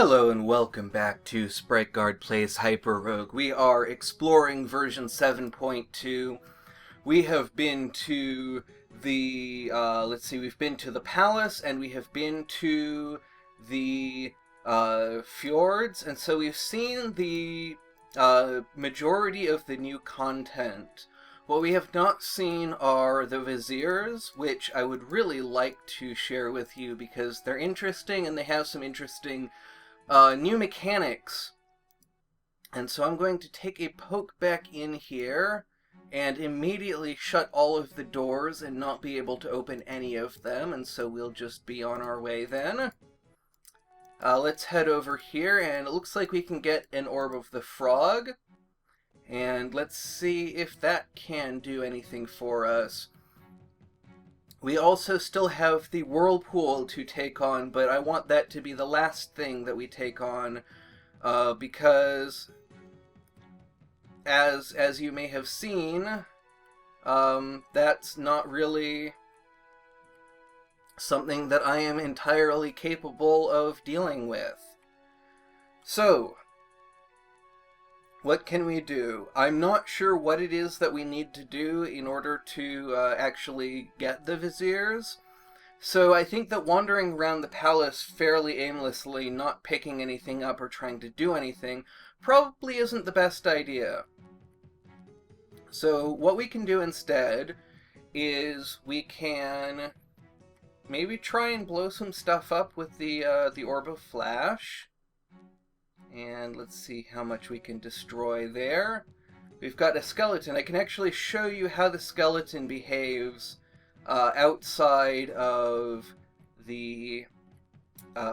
Hello and welcome back to Sprite Guard Plays HyperRogue. We are exploring version 7.2. We have been to the, we've been to the palace and we have been to the fjords, and so we've seen the majority of the new content. What we have not seen are the viziers, which I would really like to share with you because they're interesting and they have some interesting new mechanics. And so I'm going to take a poke back in here and immediately shut all of the doors and not be able to open any of them, and so we'll just be on our way then. Let's head over here, and it looks like we can get an Orb of the Frog. And let's see if that can do anything for us. We also still have the whirlpool to take on, but I want that to be the last thing that we take on, because as you may have seen, that's not really something that I am entirely capable of dealing with. So, what can we do? I'm not sure what it is that we need to do in order to actually get the viziers. So I think that wandering around the palace fairly aimlessly, not picking anything up or trying to do anything, probably isn't the best idea. So what we can do instead is we can maybe try and blow some stuff up with the Orb of Flash. And let's see how much we can destroy there. We've got a skeleton. I can actually show you how the skeleton behaves outside of the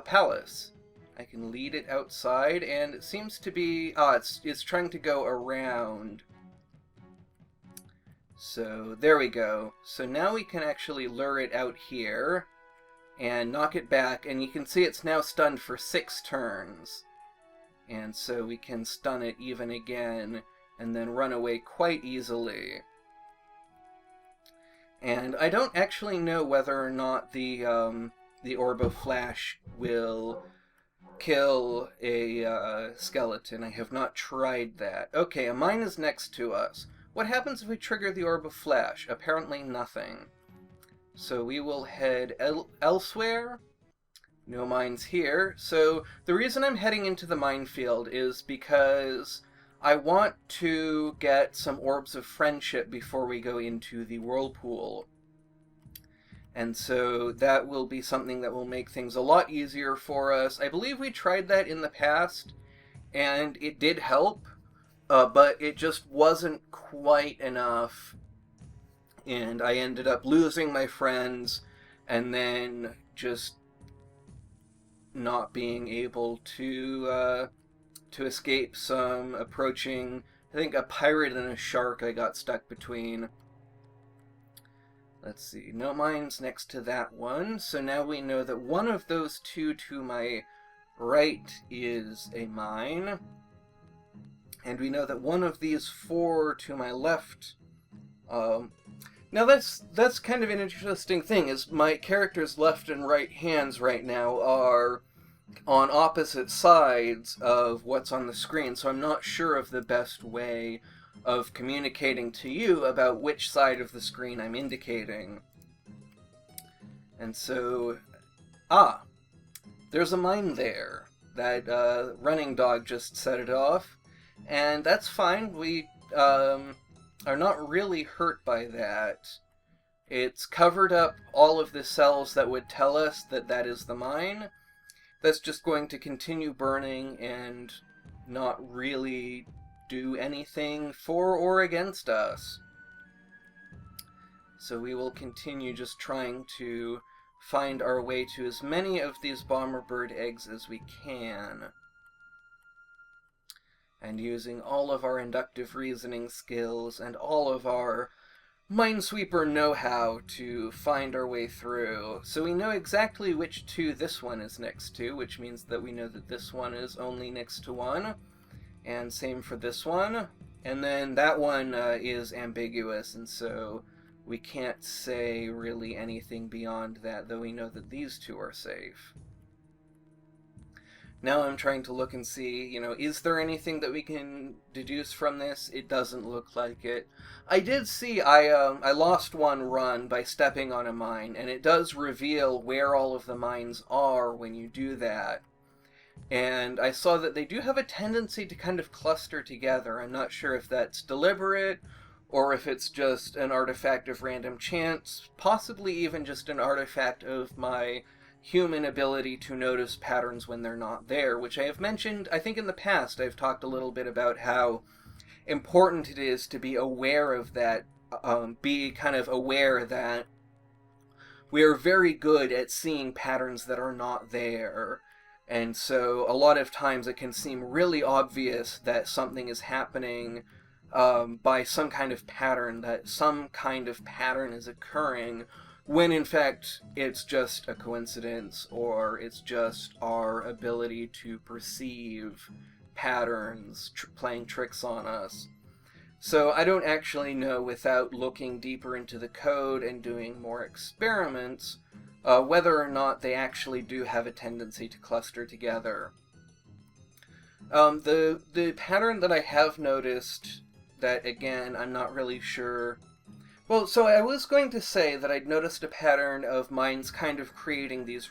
palace. I can lead it outside, and it seems to be... it's trying to go around. So there we go. So now we can actually lure it out here and knock it back, and you can see it's now stunned for 6 turns. And so we can stun it even again, and then run away quite easily. And I don't actually know whether or not the Orb of Flash will kill a skeleton. I have not tried that. Okay, a mine is next to us. What happens if we trigger the Orb of Flash? Apparently nothing. So we will head elsewhere. No mines here. So the reason I'm heading into the minefield is because I want to get some Orbs of Friendship before we go into the whirlpool. And so that will be something that will make things a lot easier for us. I believe we tried that in the past, and it did help, but it just wasn't quite enough. And I ended up losing my friends, and then just not being able to escape some approaching, I think, a pirate and a shark I got stuck between. Let's see, no mines next to that one, so now we know that one of those two to my right is a mine, and we know that one of these 4 to my left, now that's kind of an interesting thing, is my character's left and right hands right now are on opposite sides of what's on the screen, so I'm not sure of the best way of communicating to you about which side of the screen I'm indicating. And so, there's a mine there. That running dog just set it off, and that's fine. We are not really hurt by that. It's covered up all of the cells that would tell us that that is the mine. That's just going to continue burning and not really do anything for or against us. So we will continue just trying to find our way to as many of these bomber bird eggs as we can. And using all of our inductive reasoning skills and all of our Minesweeper know-how to find our way through. So we know exactly which 2 this one is next to, which means that we know that this one is only next to 1. And same for this one. And then that one is ambiguous, and so we can't say really anything beyond that, though we know that these 2 are safe. Now I'm trying to look and see, is there anything that we can deduce from this? It doesn't look like it. I did see, I lost one run by stepping on a mine, and it does reveal where all of the mines are when you do that. And I saw that they do have a tendency to kind of cluster together. I'm not sure if that's deliberate, or if it's just an artifact of random chance, possibly even just an artifact of my human ability to notice patterns when they're not there, which I have mentioned, I think in the past I've talked a little bit about how important it is to be aware of that, be kind of aware that we are very good at seeing patterns that are not there. And so a lot of times it can seem really obvious that something is happening by some kind of pattern, that some kind of pattern is occurring, when in fact it's just a coincidence, or it's just our ability to perceive patterns playing tricks on us. So I don't actually know, without looking deeper into the code and doing more experiments, whether or not they actually do have a tendency to cluster together. The pattern that I have noticed, that again I'm not really sure. Well, so I was going to say that I'd noticed a pattern of mines kind of creating these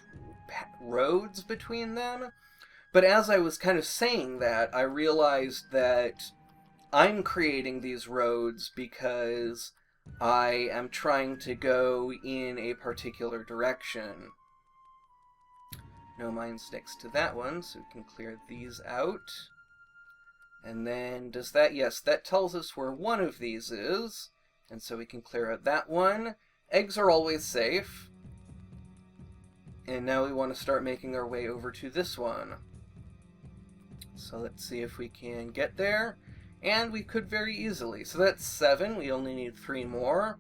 roads between them, but as I was kind of saying that, I realized that I'm creating these roads because I am trying to go in a particular direction. No mines next to that one, so we can clear these out. And then, does that, yes, that tells us where one of these is, and so we can clear out that one. Eggs are always safe. And now we want to start making our way over to this one. So let's see if we can get there. And we could very easily. So that's 7, we only need 3 more.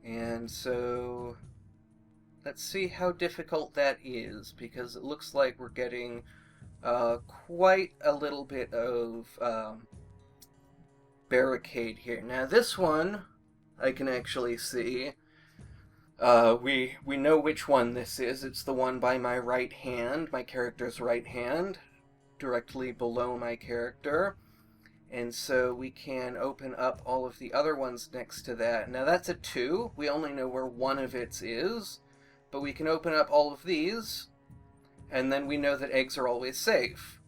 And so let's see how difficult that is, because it looks like we're getting quite a little bit of barricade here. Now this one, I can actually see. We know which one this is. It's the one by my right hand, my character's right hand, directly below my character. And so we can open up all of the other ones next to that. Now that's a 2. We only know where one of its is. But we can open up all of these, and then we know that eggs are always safe.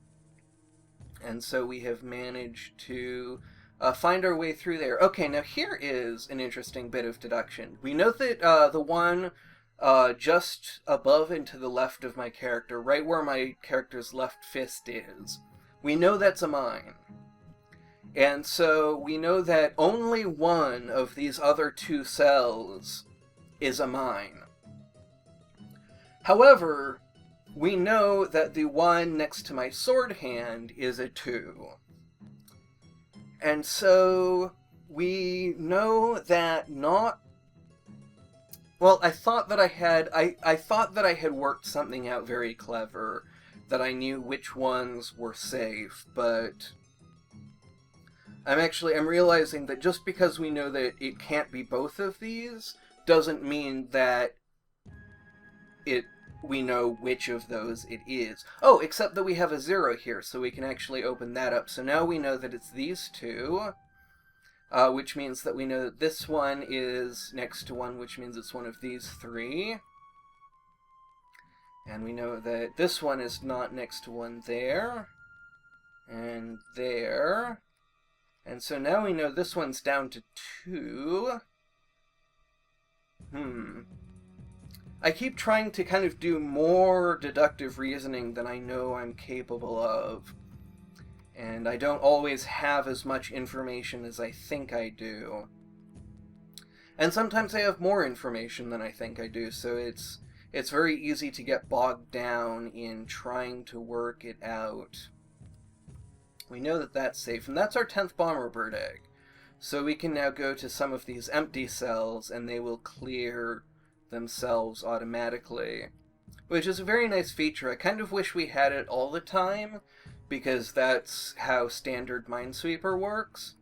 And so we have managed to find our way through there. Okay, now here is an interesting bit of deduction. We know that the one just above and to the left of my character, right where my character's left fist is, we know that's a mine. And so we know that only one of these other 2 cells is a mine. However, we know that the one next to my sword hand is a 2. And so we know that not... Well, I thought that I had worked something out very clever, that I knew which ones were safe, but I'm realizing that just because we know that it can't be both of these doesn't mean that we know which of those it is. Oh, except that we have a 0 here, so we can actually open that up. So now we know that it's these 2, which means that we know that this one is next to one, which means it's one of these 3. And we know that this one is not next to one there, and there. And so now we know this one's down to 2. I keep trying to kind of do more deductive reasoning than I know I'm capable of. And I don't always have as much information as I think I do. And sometimes I have more information than I think I do, so it's very easy to get bogged down in trying to work it out. We know that that's safe, and that's our 10th bomber bird egg. So we can now go to some of these empty cells, and they will clear themselves automatically, which is a very nice feature. I kind of wish we had it all the time, because that's how standard Minesweeper works.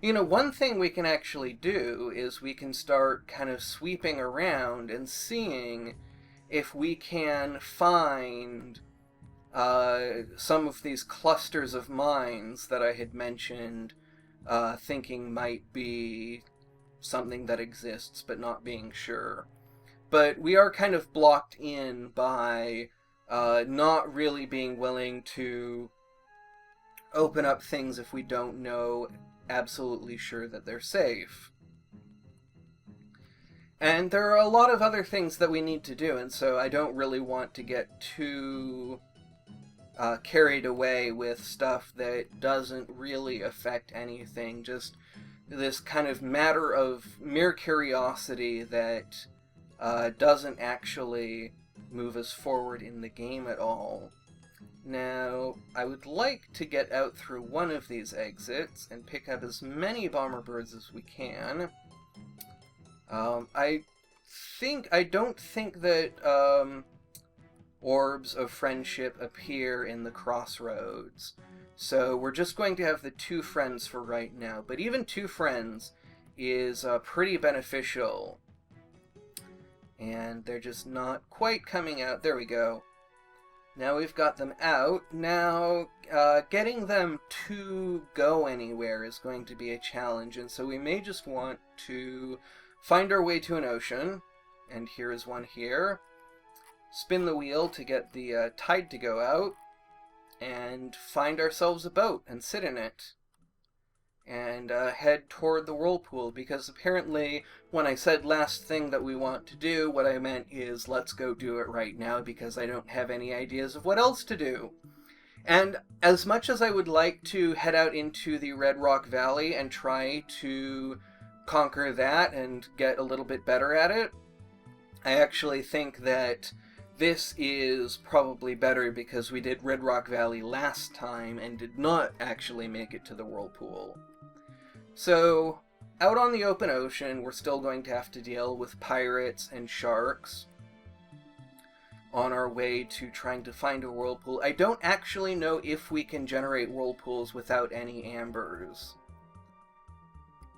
You know, one thing we can actually do is we can start kind of sweeping around and seeing if we can find some of these clusters of mines that I had mentioned, thinking might be something that exists, but not being sure. But we are kind of blocked in by not really being willing to open up things if we don't know absolutely sure that they're safe. And there are a lot of other things that we need to do, and so I don't really want to get too carried away with stuff that doesn't really affect anything, just this kind of matter of mere curiosity that doesn't actually move us forward in the game at all. Now, I would like to get out through one of these exits and pick up as many bomber birds as we can. I don't think that orbs of friendship appear in the crossroads, so we're just going to have the 2 friends for right now, but even 2 friends is pretty beneficial, and they're just not quite coming out. There we go. Now we've got them out. Now, getting them to go anywhere is going to be a challenge, and so we may just want to find our way to an ocean, and here is one here. Spin the wheel to get the tide to go out, and find ourselves a boat and sit in it. And head toward the whirlpool, because apparently when I said last thing that we want to do, what I meant is let's go do it right now, because I don't have any ideas of what else to do. And as much as I would like to head out into the Red Rock Valley and try to conquer that and get a little bit better at it, I actually think that this is probably better because we did Red Rock Valley last time and did not actually make it to the whirlpool. So, out on the open ocean, we're still going to have to deal with pirates and sharks on our way to trying to find a whirlpool. I don't actually know if we can generate whirlpools without any ambers.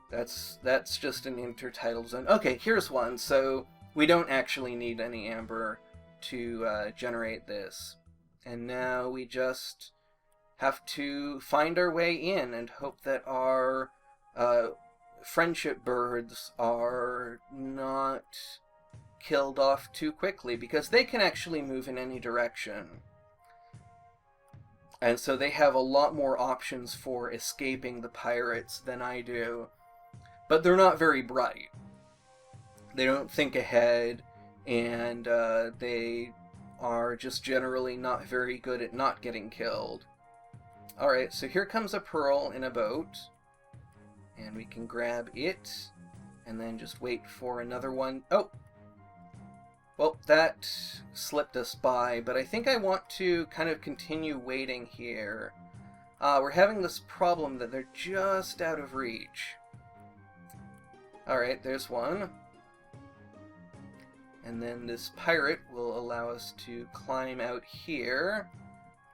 That's just an intertidal zone. Okay, here's one. So, we don't actually need any amber to generate this. And now we just have to find our way in and hope that our friendship birds are not killed off too quickly, because they can actually move in any direction. And so they have a lot more options for escaping the pirates than I do. But they're not very bright. They don't think ahead, and they are just generally not very good at not getting killed. Alright, so here comes a pearl in a boat. And we can grab it, and then just wait for another one. Oh! Well, that slipped us by, but I think I want to kind of continue waiting here. We're having this problem that they're just out of reach. Alright, there's one. And then this pirate will allow us to climb out here.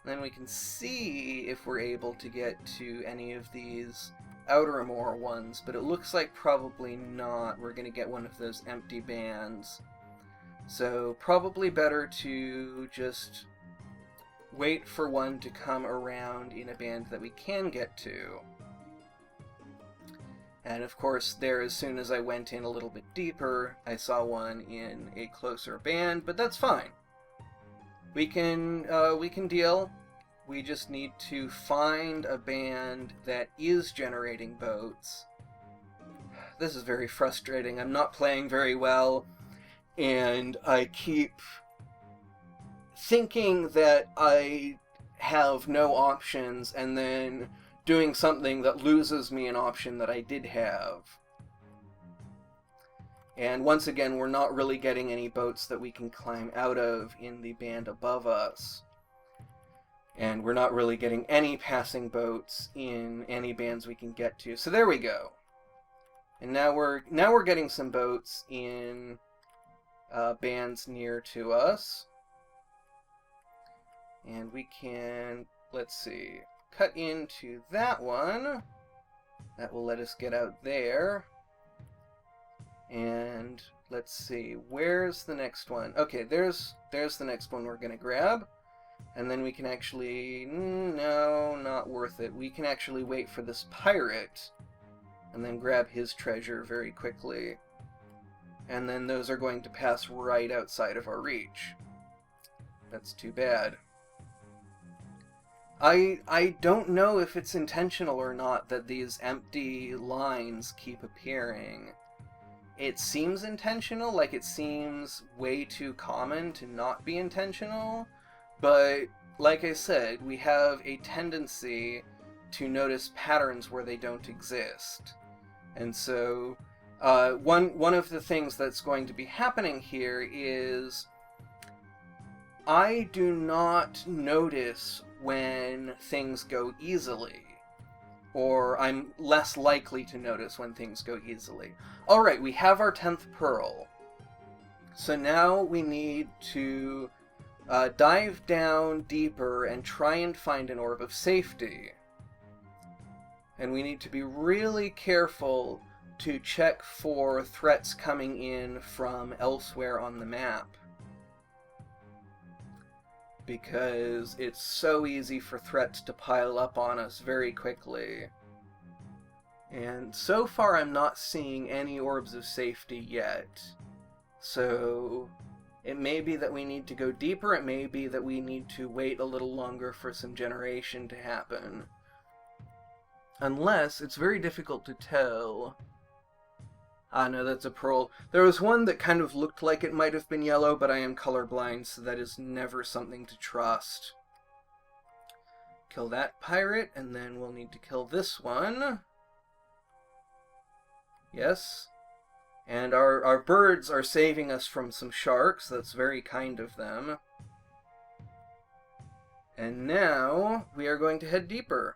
And then we can see if we're able to get to any of these outermore ones, but it looks like probably not. We're going to get one of those empty bands. So probably better to just wait for one to come around in a band that we can get to. And of course, there, as soon as I went in a little bit deeper, I saw one in a closer band, but that's fine. We can deal. We just need to find a band that is generating boats. This is very frustrating. I'm not playing very well, and I keep thinking that I have no options, and then doing something that loses me an option that I did have. And once again, we're not really getting any boats that we can climb out of in the band above us. And we're not really getting any passing boats in any bands we can get to. So there we go. And now we're getting some boats in bands near to us. And we can, let's see, cut into that one. That will let us get out there. And let's see, where's the next one? Okay, there's the next one we're gonna grab. And then we can actually... no, not worth it. We can actually wait for this pirate and then grab his treasure very quickly. And then those are going to pass right outside of our reach. That's too bad. I don't know if it's intentional or not that these empty lines keep appearing. It seems intentional, like it seems way too common to not be intentional, but like I said, we have a tendency to notice patterns where they don't exist. And so one of the things that's going to be happening here is I do not notice when things go easily, or I'm less likely to notice when things go easily. Alright, we have our 10th pearl. So now we need to dive down deeper and try and find an orb of safety. And we need to be really careful to check for threats coming in from elsewhere on the map, because it's so easy for threats to pile up on us very quickly. And so far I'm not seeing any orbs of safety yet. So it may be that we need to go deeper, it may be that we need to wait a little longer for some generation to happen. Unless, it's very difficult to tell. Ah, no, that's a pearl. There was one that kind of looked like it might have been yellow, but I am colorblind, so that is never something to trust. Kill that pirate, and then we'll need to kill this one. Yes. And our birds are saving us from some sharks. That's very kind of them. And now we are going to head deeper.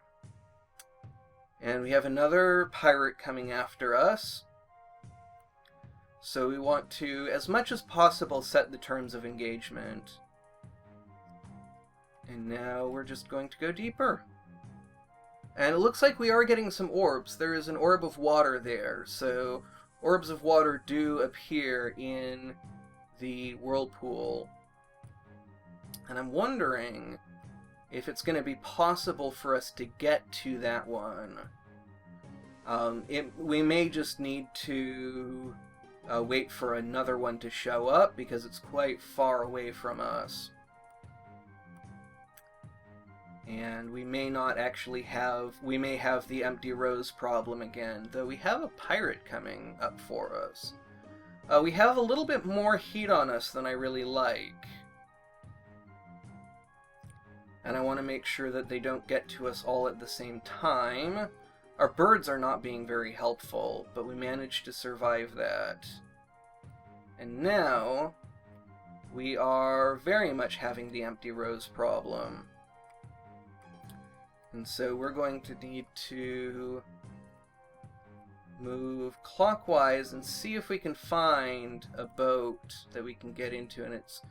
And we have another pirate coming after us. So we want to, as much as possible, set the terms of engagement. And now we're just going to go deeper. And it looks like we are getting some orbs. There is an orb of water there, so orbs of water do appear in the whirlpool. And I'm wondering if it's going to be possible for us to get to that one. We may just need to wait for another one to show up, because it's quite far away from us. And we may not actually have... we may have the empty rose problem again, though we have a pirate coming up for us. We have a little bit more heat on us than I really like. And I want to make sure that they don't get to us all at the same time. Our birds are not being very helpful, but we managed to survive that. And now we are very much having the empty rose problem. And so we're going to need to move clockwise and see if we can find a boat that we can get into, and it's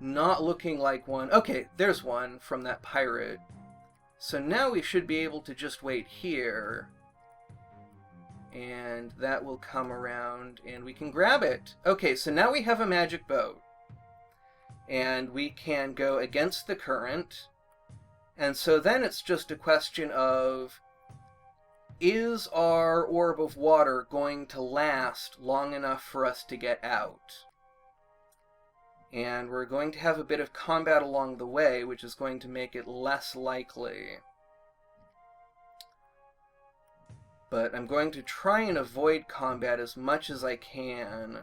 not looking like one. Okay, there's one from that pirate. So now we should be able to just wait here, and that will come around and we can grab it. Okay, so now we have a magic boat, and we can go against the current. And so then it's just a question of, is our orb of water going to last long enough for us to get out? And we're going to have a bit of combat along the way, which is going to make it less likely. But I'm going to try and avoid combat as much as I can.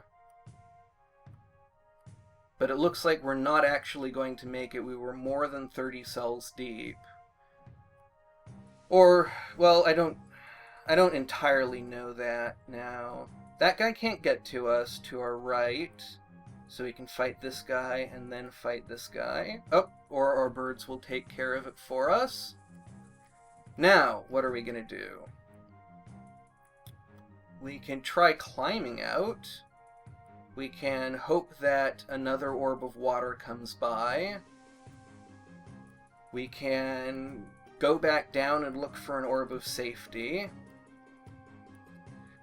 But it looks like we're not actually going to make it. We were more than 30 cells deep. Or, well, I don't entirely know that now. That guy can't get to us to our right, so we can fight this guy and then fight this guy. Oh, or our birds will take care of it for us. Now, what are we going to do? We can try climbing out. We can hope that another orb of water comes by. We can go back down and look for an orb of safety.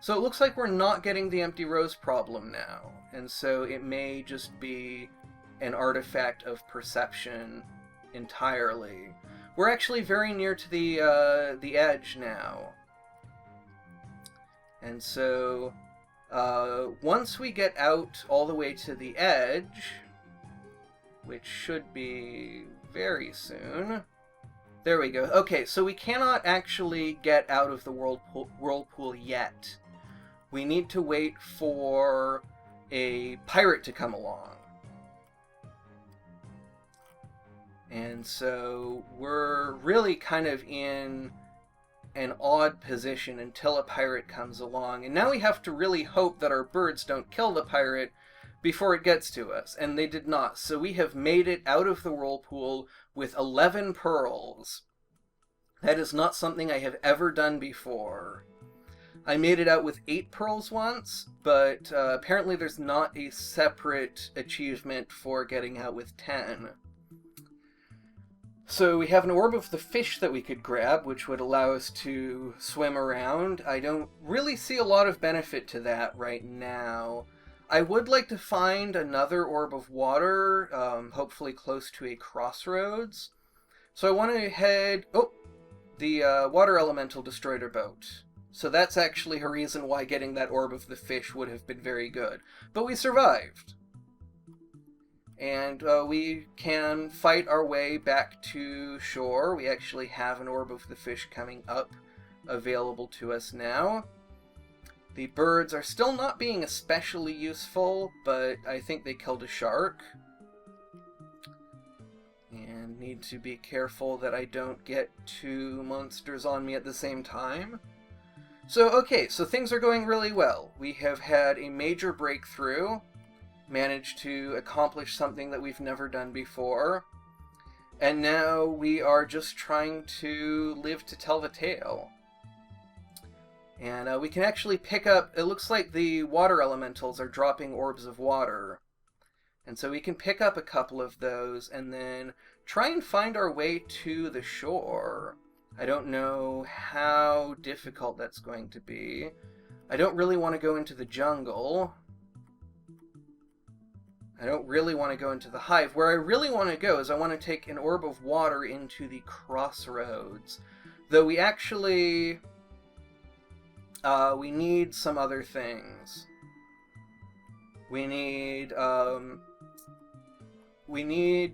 So it looks like we're not getting the empty rose problem now, and so it may just be an artifact of perception entirely. We're actually very near to the edge now. And so, once we get out all the way to the edge, which should be very soon... There we go. Okay, so we cannot actually get out of the whirlpool yet. We need to wait for a pirate to come along. And so we're really kind of in an odd position until a pirate comes along. And now we have to really hope that our birds don't kill the pirate before it gets to us. And they did not. So we have made it out of the whirlpool with 11 pearls. That is not something I have ever done before. I made it out with 8 pearls once, but apparently there's not a separate achievement for getting out with 10. So we have an orb of the fish that we could grab, which would allow us to swim around. I don't really see a lot of benefit to that right now. I would like to find another orb of water, hopefully close to a crossroads. So I want to head... Oh! The water elemental destroyed our boat. So that's actually a reason why getting that orb of the fish would have been very good. But we survived. And we can fight our way back to shore. We actually have an orb of the fish coming up available to us now. The birds are still not being especially useful, but I think they killed a shark. And need to be careful that I don't get 2 monsters on me at the same time. So, okay, so things are going really well. We have had a major breakthrough, managed to accomplish something that we've never done before, and now we are just trying to live to tell the tale. And we can actually pick up, it looks like the water elementals are dropping orbs of water. And so we can pick up a couple of those and then try and find our way to the shore. I don't know how difficult that's going to be. I don't really want to go into the jungle. I don't really want to go into the hive. Where I really want to go is I want to take an orb of water into the crossroads. Though we actually... we need some other things. We need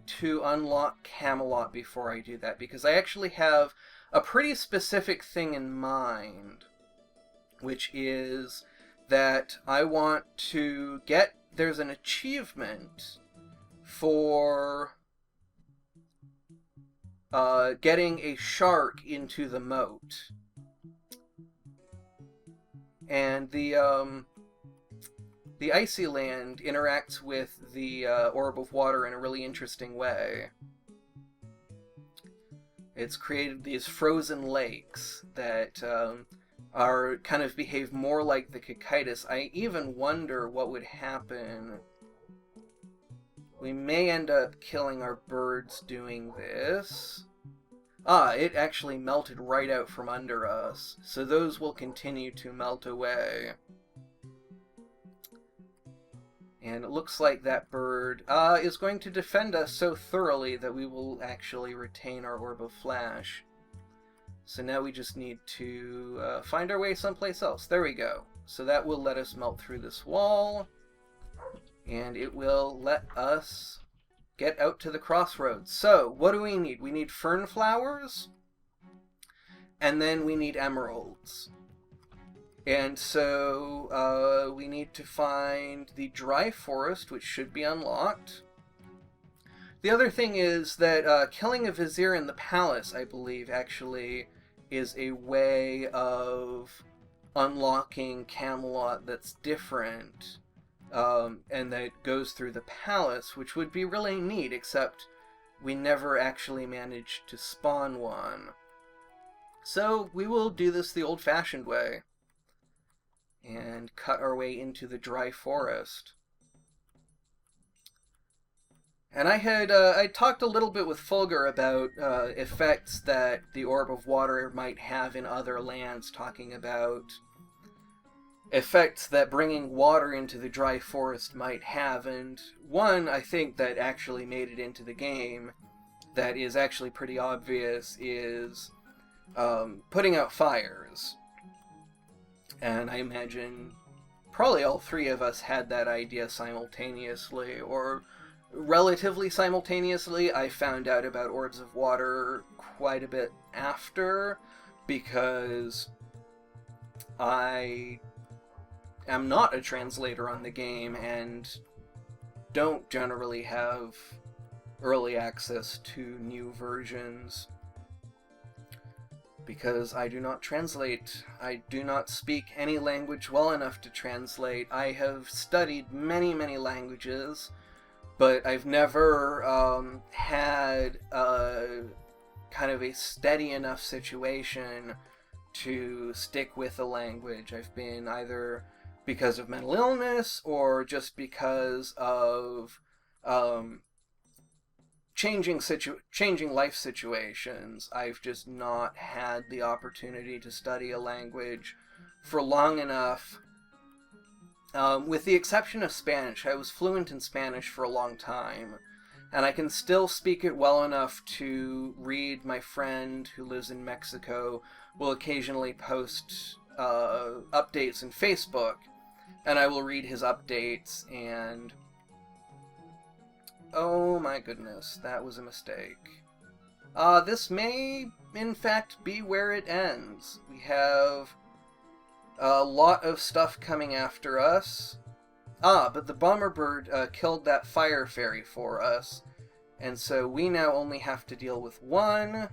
to unlock Camelot before I do that, because I actually have a pretty specific thing in mind, which is that I want to get... There's an achievement for getting a shark into the moat. And the icy land interacts with the orb of water in a really interesting way. It's created these frozen lakes that are kind of behave more like the Cocytus. I even wonder what would happen. We may end up killing our birds doing this. Ah, it actually melted right out from under us, so those will continue to melt away. And it looks like that bird is going to defend us so thoroughly that we will actually retain our Orb of Flash. So now we just need to find our way someplace else. There we go. So that will let us melt through this wall, and it will let us get out to the crossroads. So, what do we need? We need fern flowers, and then we need emeralds. And so, we need to find the dry forest, which should be unlocked. The other thing is that killing a vizier in the palace, I believe, actually is a way of unlocking Camelot that's different. And that goes through the palace, which would be really neat, except we never actually managed to spawn one. So we will do this the old-fashioned way, and cut our way into the dry forest. And I talked a little bit with Fulgur about effects that the Orb of Water might have in other lands, talking about effects that bringing water into the dry forest might have, and one I think that actually made it into the game that is actually pretty obvious is putting out fires. And I imagine probably all three of us had that idea simultaneously, or relatively simultaneously. I found out about orbs of water quite a bit after, because I am not a translator on the game and don't generally have early access to new versions, because I do not translate. I do not speak any language well enough to translate. I have studied many, many languages, but I've never had a kind of a steady enough situation to stick with a language. I've been either because of mental illness or just because of changing life situations. I've just not had the opportunity to study a language for long enough. With the exception of Spanish, I was fluent in Spanish for a long time, and I can still speak it well enough to read. My friend who lives in Mexico will occasionally post updates in Facebook, and I will read his updates, and oh my goodness, that was a mistake. This may, in fact, be where it ends. We have a lot of stuff coming after us. But the bomber bird killed that fire fairy for us, and so we now only have to deal with one,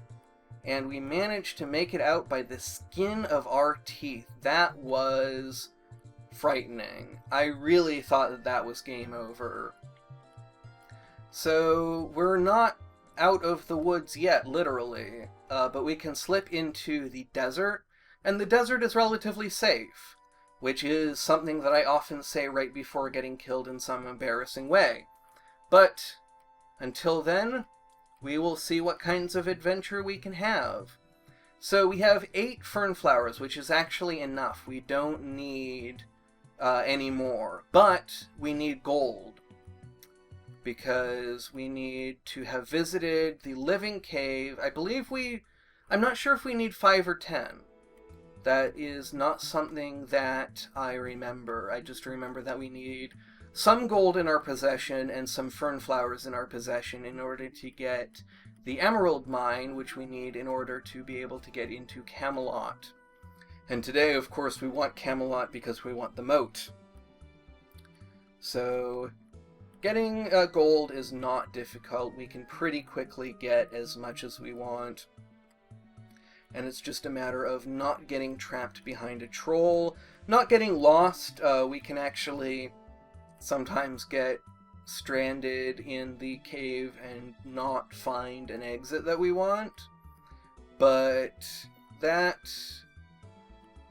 and we managed to make it out by the skin of our teeth. That was frightening. I really thought that that was game over. So we're not out of the woods yet, literally, but we can slip into the desert, and the desert is relatively safe, which is something that I often say right before getting killed in some embarrassing way. But until then, we will see what kinds of adventure we can have. So we have 8 fern flowers, which is actually enough. We don't need any more, but we need gold, because we need to have visited the living cave. I'm not sure if we need 5 or 10. That is not something that I remember. I just remember that we need some gold in our possession and some fern flowers in our possession in order to get the emerald mine, which we need in order to be able to get into Camelot. And today, of course, we want Camelot because we want the moat. So getting gold is not difficult. We can pretty quickly get as much as we want. And it's just a matter of not getting trapped behind a troll, not getting lost. We can actually sometimes get stranded in the cave and not find an exit that we want, but that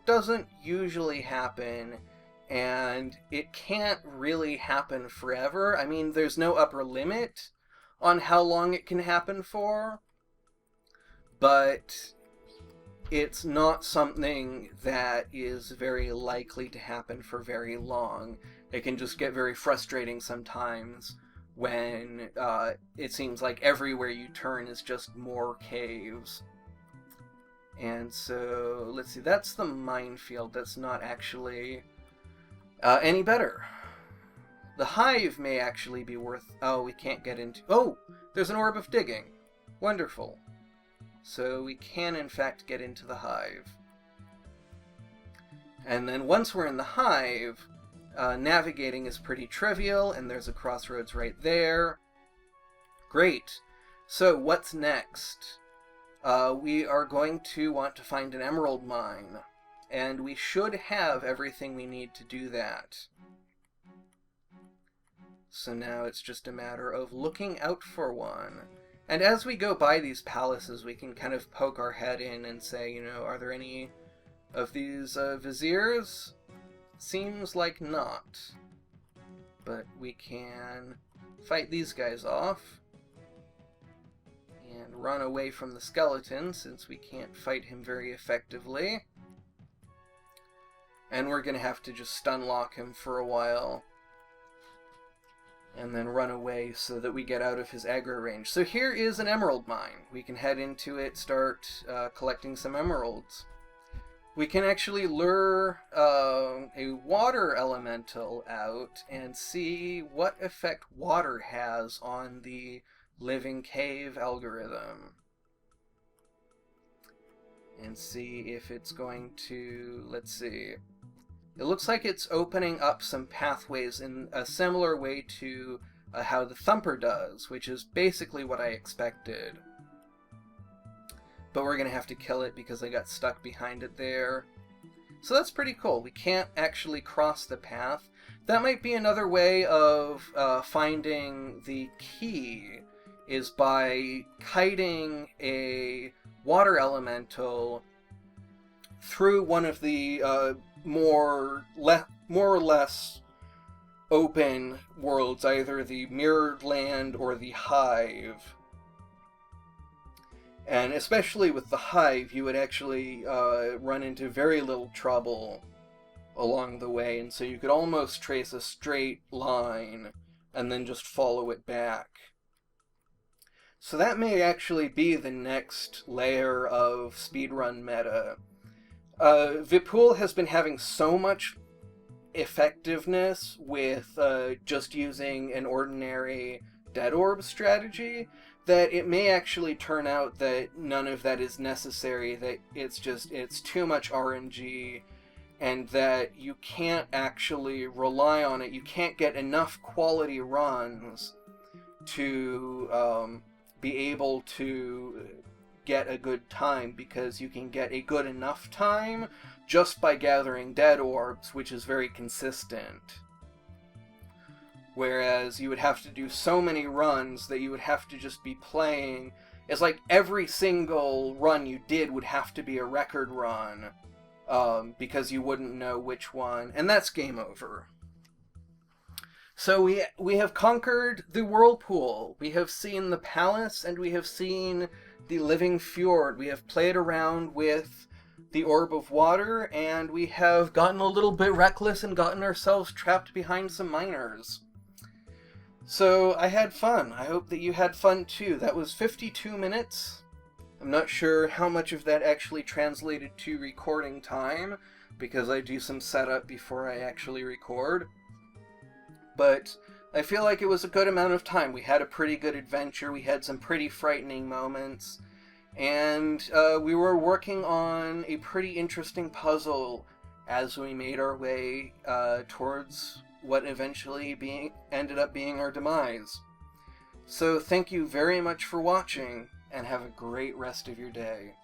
doesn't usually happen, and it can't really happen forever. I mean, there's no upper limit on how long it can happen for, but it's not something that is very likely to happen for very long. It can just get very frustrating sometimes when it seems like everywhere you turn is just more caves. And so, let's see, that's the minefield. That's not actually any better. The hive may actually be worth... Oh, we can't get into... Oh, there's an orb of digging. Wonderful. So we can, in fact, get into the hive. And then once we're in the hive, navigating is pretty trivial, and there's a crossroads right there. Great. So what's next? We are going to want to find an emerald mine, and we should have everything we need to do that. So now it's just a matter of looking out for one. And as we go by these palaces, we can kind of poke our head in and say, you know, are there any of these viziers? Seems like not. But we can fight these guys off and run away from the skeleton, since we can't fight him very effectively. And we're going to have to just stun lock him for a while. And then run away so that we get out of his aggro range. So here is an emerald mine. We can head into it, start collecting some emeralds. We can actually lure a water elemental out and see what effect water has on the living cave algorithm. And see if it's going to, let's see. It looks like it's opening up some pathways in a similar way to how the Thumper does, which is basically what I expected. But we're going to have to kill it because I got stuck behind it there. So that's pretty cool. We can't actually cross the path. That might be another way of finding the key, is by kiting a water elemental through one of the more or less open worlds, either the Mirrored Land or the Hive. And especially with the Hive, you would actually run into very little trouble along the way, and so you could almost trace a straight line and then just follow it back. So that may actually be the next layer of speedrun meta. Vipul has been having so much effectiveness with just using an ordinary dead orb strategy that it may actually turn out that none of that is necessary, that it's too much RNG, and that you can't actually rely on it. You can't get enough quality runs to be able to get a good time, because you can get a good enough time just by gathering dead orbs, which is very consistent. Whereas you would have to do so many runs that you would have to just be playing. It's like every single run you did would have to be a record run, because you wouldn't know which one, and that's game over. So we have conquered the whirlpool, we have seen the palace, and we have seen the living fjord. We have played around with the orb of water, and we have gotten a little bit reckless and gotten ourselves trapped behind some miners. So I had fun. I hope that you had fun too. That was 52 minutes. I'm not sure how much of that actually translated to recording time, because I do some setup before I actually record. But I feel like it was a good amount of time. We had a pretty good adventure, we had some pretty frightening moments, and we were working on a pretty interesting puzzle as we made our way towards what eventually ended up being our demise. So thank you very much for watching, and have a great rest of your day.